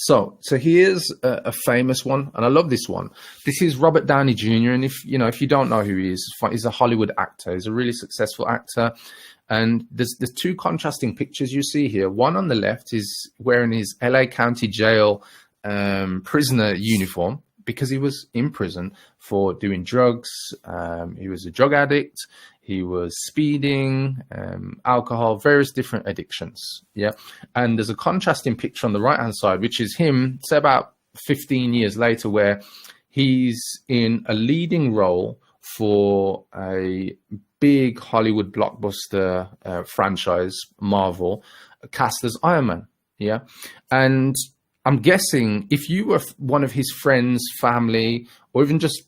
So here's a famous one, and I love this one. This is Robert Downey Jr. And if you don't know who he is, he's a Hollywood actor. He's a really successful actor. And there's two contrasting pictures you see here. One on the left is wearing his LA County Jail prisoner uniform because he was in prison for doing drugs. He was a drug addict. He was speeding, alcohol, various different addictions. Yeah. And there's a contrasting picture on the right hand side, which is him, say about 15 years later, where he's in a leading role for a big Hollywood blockbuster franchise, Marvel, cast as Iron Man. Yeah. And I'm guessing if you were one of his friends, family, or even just,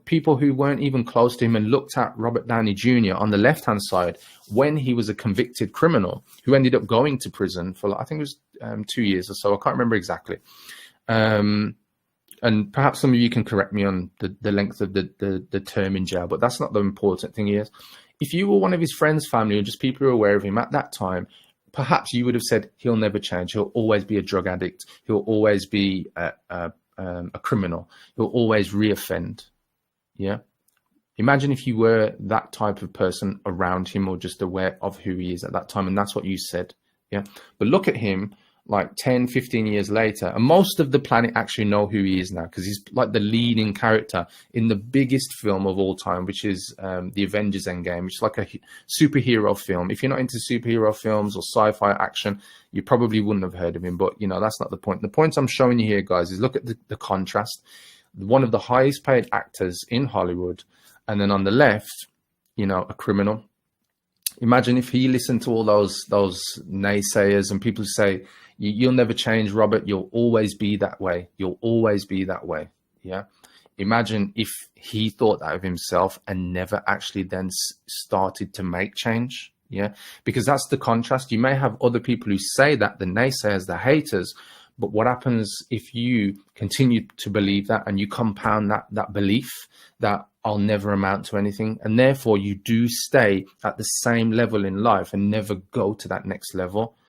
people who weren't even close to him and looked at Robert Downey Jr. on the left-hand side when he was a convicted criminal who ended up going to prison for, I think it was 2 years or so. I can't remember exactly. And perhaps some of you can correct me on the length of the term in jail, but that's not the important thing here. If you were one of his friends, family, or just people who were aware of him at that time, perhaps you would have said, he'll never change. He'll always be a drug addict. He'll always be a criminal. He'll always reoffend. Yeah. Imagine if you were that type of person around him or just aware of who he is at that time. And that's what you said. Yeah. But look at him like 10, 15 years later. And most of the planet actually know who he is now because he's like the leading character in the biggest film of all time, which is the Avengers Endgame, which is like a superhero film. If you're not into superhero films or sci-fi action, you probably wouldn't have heard of him. But, that's not the point. The point I'm showing you here, guys, is look at the contrast. One of the highest paid actors in Hollywood. And then on the left, a criminal. Imagine if he listened to all those naysayers and people who say, you'll never change, Robert. You'll always be that way. You'll always be that way. Yeah. Imagine if he thought that of himself and never actually then started to make change. Yeah. Because that's the contrast. You may have other people who say that, the naysayers, the haters. But what happens if you continue to believe that and you compound that belief that I'll never amount to anything, and therefore you do stay at the same level in life and never go to that next level?